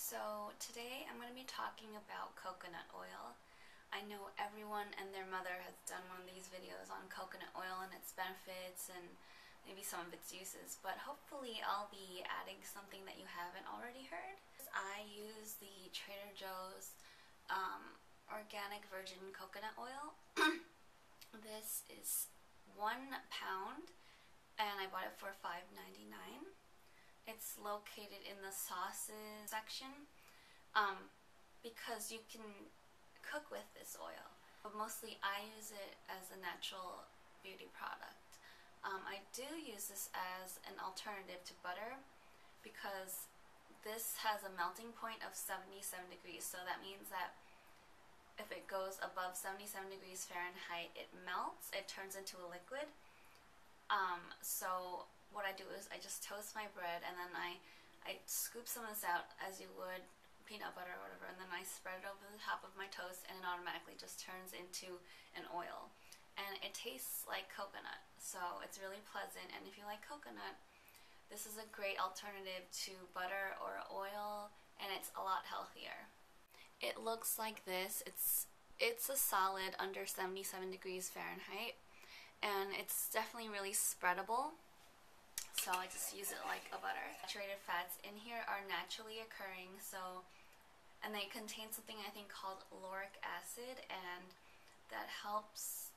So today I'm going to be talking about coconut oil. I know everyone and their mother has done one of these videos on coconut oil and its benefits and maybe some of its uses, but hopefully I'll be adding something that you haven't already heard. I use the Trader Joe's organic virgin coconut oil. This is 1 pound and I bought it for $5.99. It's located in the sauces section because you can cook with this oil. But mostly I use it as a natural beauty product. I do use this as an alternative to butter because this has a melting point of 77 degrees. So that means that if it goes above 77 degrees Fahrenheit, it melts, it turns into a liquid. So what I do is I just toast my bread and then I scoop some of this out as you would peanut butter or whatever, and then I spread it over the top of my toast and it automatically just turns into an oil. And it tastes like coconut, so it's really pleasant, and if you like coconut, this is a great alternative to butter or oil, and it's a lot healthier. It looks like this. It's a solid under 77 degrees Fahrenheit, and it's definitely really spreadable. So I just use it like a butter. Saturated fats in here are naturally occurring, and they contain something I think called lauric acid, and that helps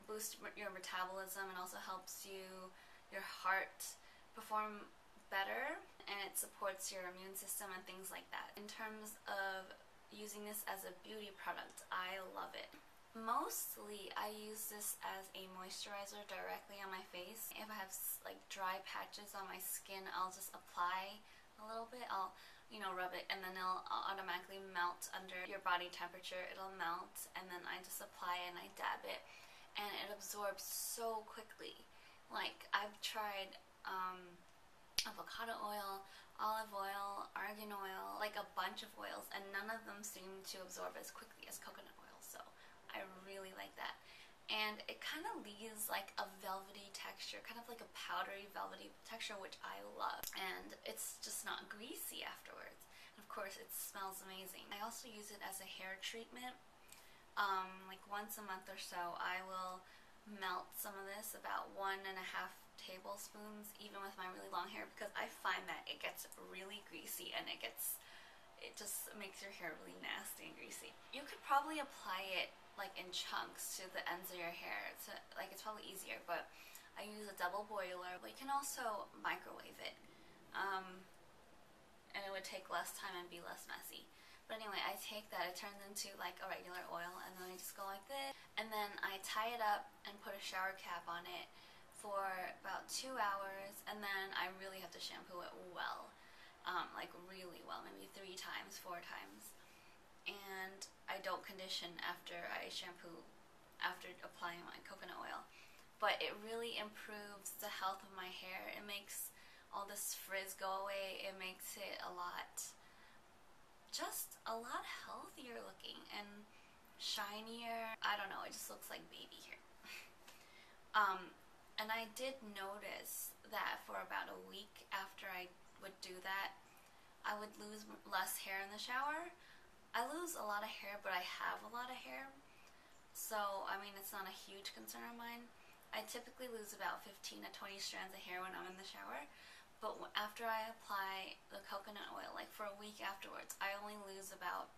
boost your metabolism and also helps your heart perform better, and it supports your immune system and things like that. In terms of using this as a beauty product, I love it. Mostly I use this as a moisturizer directly on my face. If I have like dry patches on my skin, I'll just apply a little bit. I'll rub it, and then it'll automatically melt under your body temperature. It'll melt, and then I just apply it and I dab it, and it absorbs so quickly. Like, I've tried avocado oil, olive oil, argan oil, like a bunch of oils, and none of them seem to absorb as quickly as coconut oil, so I really like that. And it kind of leaves like a velvety texture, kind of like a powdery velvety texture, which I love. And it's just not greasy afterwards. And of course it smells amazing. I also use it as a hair treatment. Like once a month or so I will melt some of this, about 1.5 tablespoons, even with my really long hair, because I find that it gets really greasy and it just makes your hair really nasty and greasy. You could probably apply it like in chunks to the ends of your hair. It's probably easier, but I use a double boiler. But you can also microwave it, and it would take less time and be less messy. But anyway, I take that, it turns into like a regular oil, and then I just go like this, and then I tie it up and put a shower cap on it for about 2 hours, and then I really have to shampoo it well, like really well, maybe 3 times, 4 times. And I don't condition after I shampoo, after applying my coconut oil. But it really improves the health of my hair. It makes all this frizz go away. It makes it just a lot healthier looking and shinier. I don't know, it just looks like baby hair. And I did notice that for about a week after I would do that, I would lose less hair in the shower. I lose a lot of hair, but I have a lot of hair, so I mean it's not a huge concern of mine. I typically lose about 15 to 20 strands of hair when I'm in the shower, but after I apply the coconut oil, like for a week afterwards, I only lose about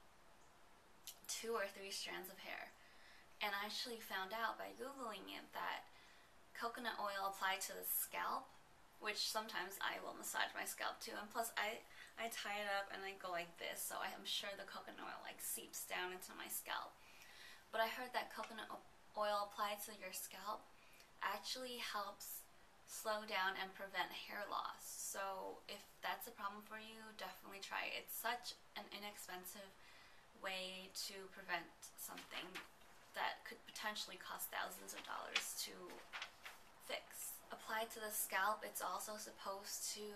2 or 3 strands of hair. And I actually found out by Googling it that coconut oil applied to the scalp, which sometimes I will massage my scalp too, and plus I tie it up and I go like this, so I am sure the coconut oil like seeps down into my scalp. But I heard that coconut oil applied to your scalp actually helps slow down and prevent hair loss. So if that's a problem for you, definitely try it. It's such an inexpensive way to prevent something that could potentially cost thousands of dollars to fix. Applied to the scalp, it's also supposed to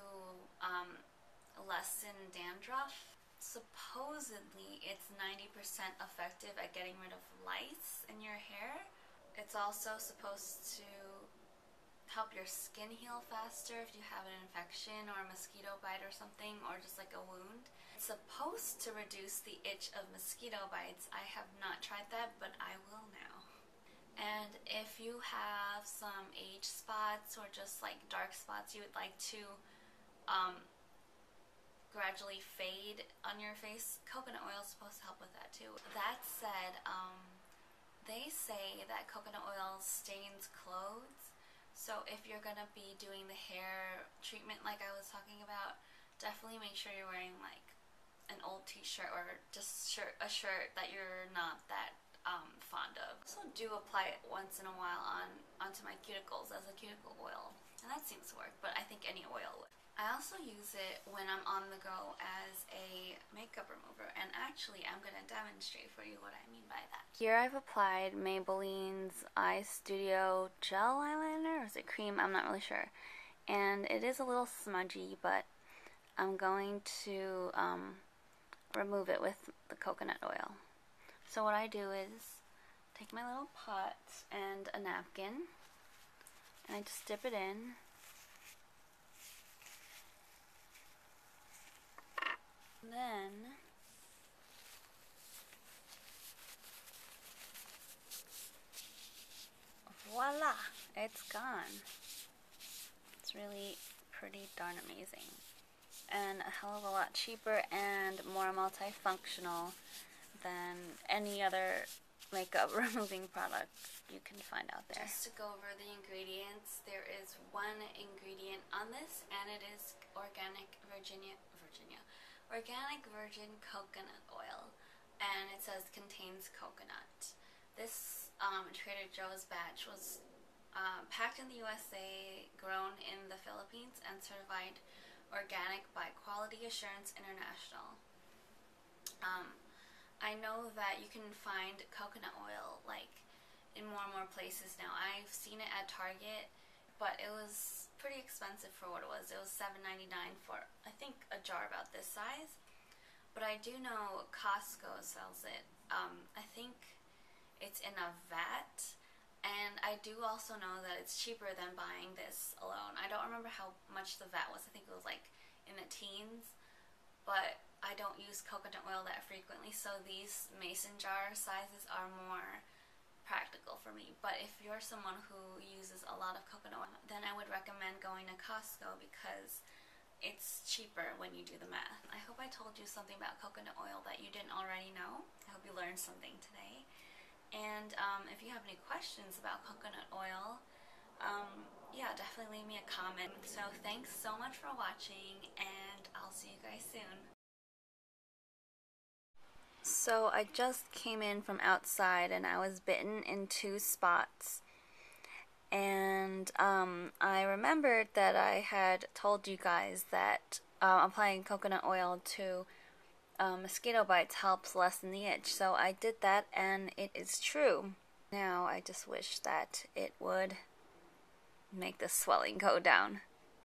lessen dandruff. Supposedly it's 90% effective at getting rid of lice in your hair. It's also supposed to help your skin heal faster if you have an infection or a mosquito bite or something, or just like a wound. It's supposed supposed to reduce the itch of mosquito bites. I have not tried that, but I will now. And if you have some age spots or just like dark spots you would like to gradually fade on your face, coconut oil is supposed to help with that too. That said, they say that coconut oil stains clothes, so if you're gonna be doing the hair treatment like I was talking about, definitely make sure you're wearing like an old t-shirt or just a shirt that you're not that fond of. I also do apply it once in a while onto my cuticles as a cuticle oil, and that seems to work, but I think any oil would. I also use it when I'm on the go as a makeup remover, and actually I'm going to demonstrate for you what I mean by that. Here I've applied Maybelline's Eye Studio Gel Eyeliner, or is it cream? I'm not really sure. And it is a little smudgy, but I'm going to remove it with the coconut oil. So what I do is take my little pot and a napkin, and I just dip it in. Then voila, it's gone. It's really pretty darn amazing, and a hell of a lot cheaper and more multifunctional than any other makeup removing product you can find out there. Just to go over the ingredients, there is one ingredient on this, and it is organic virgin coconut oil, and it says contains coconut. This Trader Joe's batch was packed in the USA, grown in the Philippines, and certified organic by Quality Assurance International. I know that you can find coconut oil like in more and more places now. I've seen it at Target, but it was pretty expensive for what it was. It was $7.99 for, I think, a jar about this size. But I do know Costco sells it. I think it's in a vat, and I do also know that it's cheaper than buying this alone. I don't remember how much the vat was. I think it was like in the teens, but I don't use coconut oil that frequently, so these mason jar sizes are more practical for me. But if you're someone who uses a lot of coconut oil, then I would recommend going to Costco because it's cheaper when you do the math. I hope I told you something about coconut oil that you didn't already know. I hope you learned something today. And if you have any questions about coconut oil, yeah, definitely leave me a comment. So thanks so much for watching, and I'll see you guys soon. So I just came in from outside and I was bitten in 2 spots. And I remembered that I had told you guys that applying coconut oil to mosquito bites helps lessen the itch. So I did that, and it is true. Now I just wish that it would make the swelling go down.